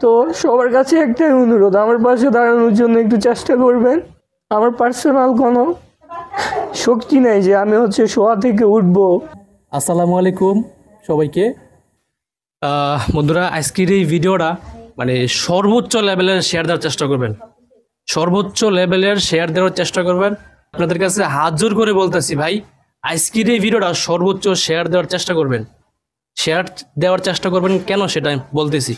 তো সবার কাছে একটাই অনুরোধ, আমার পাশে দাঁড়ানোর জন্য একটু চেষ্টা করবেন। আমার পার্সোনাল কোনো শক্তি নেই যে আমি শোয়া থেকে উঠবো। আসসালামু আলাইকুম সবাইকে। বন্ধুরা, আজকের এই ভিডিওটা মানে সর্বোচ্চ লেভেলের শেয়ার দেওয়ার চেষ্টা করবেন, সর্বোচ্চ লেভেলের শেয়ার দেওয়ার চেষ্টা করবেন। আপনাদের কাছে হাত জোর করে বলতেছি ভাই, আজকের এই ভিডিওটা সর্বোচ্চ শেয়ার দেওয়ার চেষ্টা করবেন, শেয়ার দেওয়ার চেষ্টা করবেন। কেন সেটা বলতেছি,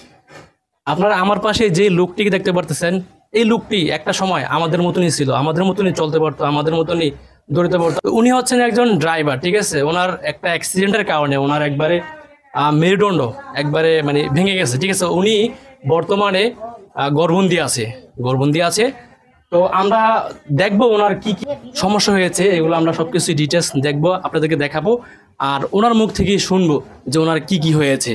আপনারা আমার পাশে যে লোকটিকে দেখতে পারতেছেন, এই লোকটি একটা সময় আমাদের মতনই ছিল, আমাদের মতনই চলতে পারতো, আমাদের মতনই দৌড়তে পারতো। উনি হচ্ছেন একজন ড্রাইভার, ঠিক আছে। ওনার একটা অ্যাক্সিডেন্টের কারণে ওনার একবারে মেরুদণ্ড একবারে মানে ভেঙে গেছে, ঠিক আছে। উনি বর্তমানে গর্ভবন্দি আছে। তো আমরা দেখবো ওনার কি কি সমস্যা হয়েছে, এগুলো আমরা সবকিছু ডিটেলস দেখবো, আপনাদেরকে দেখাবো। আর ওনার মুখ থেকেই শুনবো যে ওনার কি কি হয়েছে।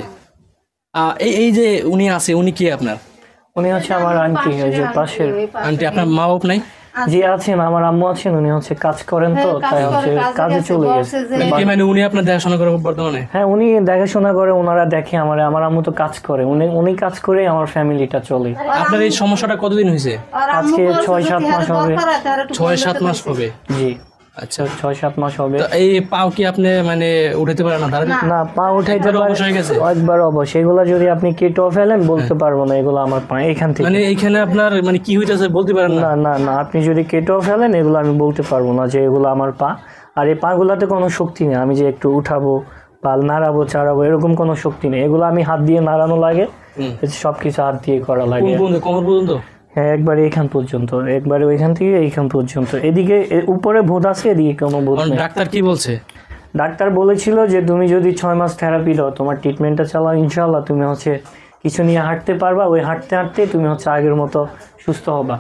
এই যে উনি আছে, উনি কি আপনার? উনি আমার আন্টি, ওই যে পাশের আন্টি। আপনার মা বাপ নাই? জি আছেন, আমার আম্মু আছেন, উনি কাজ করেন, তো তাই কাজে চলে গেছে। মানে উনি আপনার দেখাশোনা করে বর্তমানে? হ্যাঁ, উনি দেখাশোনা করে, ওনারা দেখে আমার আম্মু তো কাজ করে, উনি কাজ করে আমার ফ্যামিলিটা চলে। আপনার এই সমস্যাটা কতদিন হয়েছে? আজকে 6-7 মাস হবে। 6-7 মাস হবে? জি আচ্ছা, 6-7 মাস হবে। এই পাও কি আপনি মানে উঠাতে পারেন না? না, পা উঠাইতে পারে একবার অবশ্য। এগুলো যদি আপনি কেটেও ফেলেন বলতে পারবো না, এগুলো আমার পা এখান থেকে মানে এইখানে আপনার মানে কি হইতেছে বলতে পারেন না? না না, আপনি যদি কেটেও ফেলেন এগুলো আমি বলতে পারবো না যে এগুলো আমার পা। আর এই পা গুলাতে কোনো শক্তি নেই, আমি যে একটু উঠাবো বা নাড়াবো চাড়াবো এরকম কোনো শক্তি নেই। এগুলো আমি হাত দিয়ে নাড়ানো লাগে, সবকিছু হাত দিয়ে করা লাগে। কোমর পর্যন্ত? হ্যাঁ, একবারে এখান পর্যন্ত, একবারে ওইখান থেকে এইখান পর্যন্ত। এদিকে উপরে ভূত আছে, এদিকে কোনো ভূত নেই। ডাক্তার কি বলছে? ডাক্তার বলেছিল যে তুমি যদি 6 মাস থেরাপি দাও, তোমার ট্রিটমেন্টটা চালাও, ইনশাল্লাহ তুমি কিছু নিয়ে হাঁটতে পারবা। ওই হাঁটতে হাঁটতে তুমি আগের মতো সুস্থ হবা।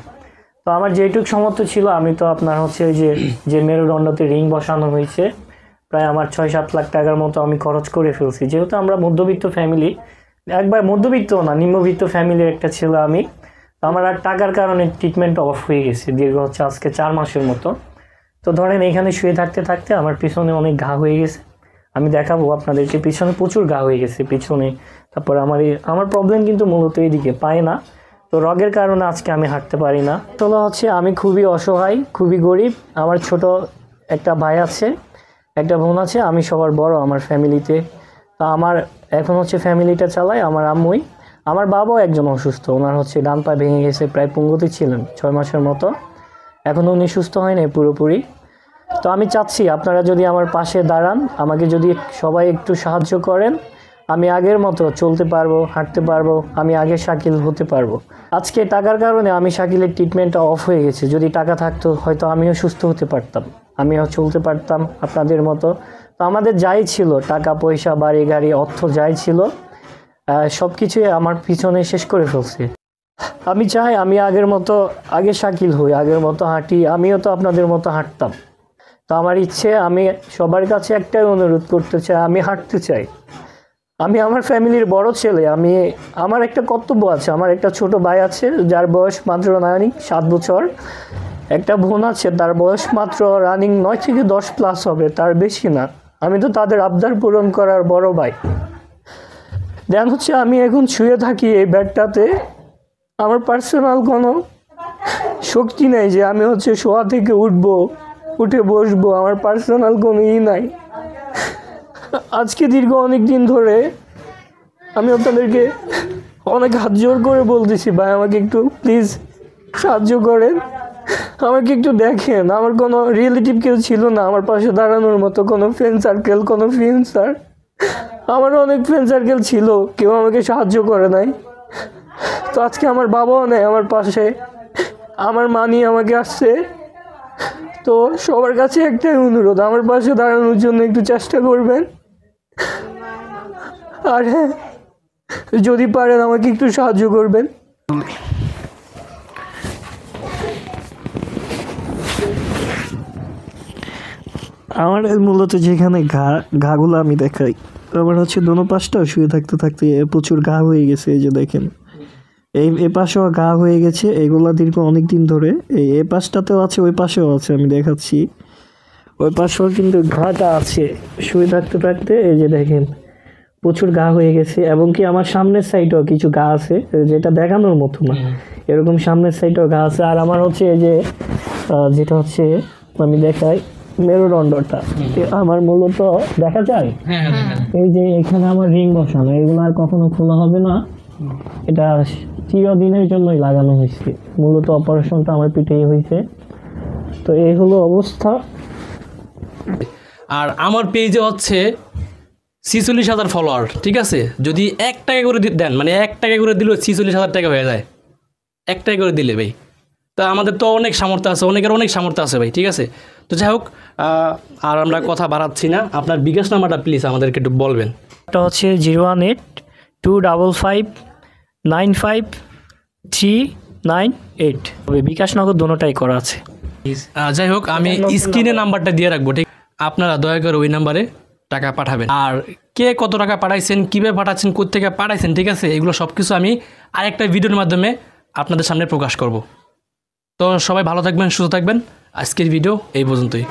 তো আমার যেটুক সামর্থ্য ছিল, আমি তো আপনার যে মেরুদণ্ডতে রিং বসানো হয়েছে, প্রায় আমার 6-7 লাখ টাকার মতো আমি খরচ করে ফেলছি। যেহেতু আমরা মধ্যবিত্ত ফ্যামিলি, একবার মধ্যবিত্ত না নিম্নবিত্ত ফ্যামিলির একটা ছেলে আমি, আমার আর টাকার কারণে ট্রিটমেন্ট অফ হয়ে গেছে দীর্ঘ আজকে 4 মাসের মতো। তো ধরেন এইখানে শুয়ে থাকতে থাকতে আমার পিছনে অনেক ঘা হয়ে গেছে, আমি দেখাবো আপনাদেরকে। পিছনে প্রচুর ঘা হয়ে গেছে পিছনে। তারপর আমার প্রবলেম কিন্তু মূলত এইদিকে, পায় না। তো রগের কারণে আজকে আমি হাঁটতে পারি না। তো আমি খুবই অসহায়, খুবই গরিব। আমার ছোট একটা ভাই আছে, একটা বোন আছে, আমি সবার বড় আমার ফ্যামিলিতে। তো আমার এখন ফ্যামিলিটা চালায় আমার আম্মুই। আমার বাবাও একজন অসুস্থ, ওনার ডান পা ভেঙে গেছে, প্রায় পঙ্গুতে ছিলেন 6 মাসের মতো, এখন উনি সুস্থ হয় নাই পুরোপুরি। তো আমি চাচ্ছি আপনারা যদি আমার পাশে দাঁড়ান, আমাকে যদি সবাই একটু সাহায্য করেন, আমি আগের মতো চলতে পারবো, হাঁটতে পারবো, আমি আগে শাকিল হতে পারবো। আজকে টাকার কারণে আমি শাকিলের ট্রিটমেন্টটা অফ হয়ে গেছে। যদি টাকা থাকতো হয়তো আমিও সুস্থ হতে পারতাম, আমিও চলতে পারতাম আপনাদের মতো। তো আমাদের যাই ছিল, টাকা পয়সা, বাড়ি গাড়ি, অর্থ যাই ছিল, সব কিছুই আমার পিছনে শেষ করে ফেলছে। আমি চাই আমি আগে শাকিল হই, আগের মতো হাঁটি, আমিও তো আপনাদের মতো হাঁটতাম। তো আমার ইচ্ছে, আমি সবার কাছে একটাই অনুরোধ করতে চাই, আমি হাঁটতে চাই। আমি আমার ফ্যামিলির বড় ছেলে, আমার একটা কর্তব্য আছে। আমার একটা ছোট ভাই আছে যার বয়স মাত্র 7 বছর, একটা বোন আছে তার বয়স মাত্র 9 থেকে 10 প্লাস হবে, তার বেশি না। আমি তো তাদের আবদার পূরণ করার বড় ভাই। দেন আমি এখন শুয়ে থাকি এই বেডটাতে, আমার পার্সোনাল কোনো শক্তি নেই যে আমি শোয়া থেকে উঠবো, উঠে বসবো, আমার পার্সোনাল কোনো নাই। আজকে দীর্ঘ অনেক দিন ধরে আমি আপনাদেরকে অনেক হাত জোর করে বলতেছি, ভাই আমাকে একটু প্লিজ সাহায্য করেন, আমাকে একটু দেখেন। আমার কোনো রিলেটিভ কেউ ছিল না আমার পাশে দাঁড়ানোর মতো, কোনো ফ্রেন্ড সার্কেল, কোনো ফ্রেন্ডসার। আমার অনেক ফ্রেন্ড সার্কেল ছিল, কেউ আমাকে সাহায্য করে নাই। তো আজকে আমার বাবাও নেই আমার পাশে, আমার মা নিয়ে আমাকে আসছে। তো সবার কাছে একটাই অনুরোধ, আমার পাশে দাঁড়ানোর জন্য একটু চেষ্টা করবেন। আর হ্যাঁ, যদি পারেন আমাকে একটু সাহায্য করবেন। আমার মূলত যেখানে ঘাগুলো আমি দেখাই, আমার দোনো পাশটা শুয়ে থাকতে থাকতে প্রচুর ঘা হয়ে গেছে। এই যে দেখেন, এই পাশেও ঘা হয়ে গেছে, এগুলা দীর্ঘ অনেক দিন ধরে। এই পাশটাতেও আছে, ওই পাশেও আছে, আমি দেখাচ্ছি। ওই পাশেও কিন্তু ঘাটা আছে শুয়ে থাকতে থাকতে। এই যে দেখেন, প্রচুর ঘা হয়ে গেছে, এবং কি আমার সামনের সাইডেও কিছু ঘা আছে যেটা দেখানোর মতো না, এরকম সামনের সাইডেও ঘা আছে। আর আমার হচ্ছে এই যে যেটা হচ্ছে আমি দেখাই মেরুদণ্ডটা, আমার মূলত দেখা যায় এই যে এখানে আমার রিং বসানো, এগুলো আর কখনো খোলা হবে না, এটা চিরদিনের জন্যই লাগানো হয়েছে। মূলত অপারেশনটা আমার পিঠেই হয়েছে। তো এই হলো অবস্থা। আর আমার পেজে হচ্ছে 46,000 ফলোয়ার, ঠিক আছে? যদি 1 টাকা করে দেন, মানে 1 টাকা করে দিলেও 46,000 টাকা হয়ে যায়, 1 টাকা করে দিলে ভাই। তা আমাদের তো অনেক সামর্থ্য আছে, অনেকের অনেক সামর্থ্য আছে ভাই, ঠিক আছে? তো যাই হোক, আর আমরা কথা বাড়াচ্ছি না, আপনার বিকাশ নাম্বারটা প্লিজ আমাদেরকে একটু বলবেন। এটা হচ্ছে 018-255-95-398। তবে বিকাশ নগদ দোনোটাই করা আছে। যাই হোক, আমি স্ক্রিনে নাম্বারটা দিয়ে রাখবো, ঠিক? আপনারা দয়া করে ওই নাম্বারে টাকা পাঠাবেন। আর কে কত টাকা পাঠাইছেন, কীভাবে পাঠাচ্ছেন, কোত্থেকে পাঠাইছেন, ঠিক আছে? এগুলো সব কিছু আমি আরেকটা ভিডিওর মাধ্যমে আপনাদের সামনে প্রকাশ করব। তো সবাই ভালো থাকবেন, সুস্থ থাকবেন। আজকের ভিডিও এই পর্যন্তই।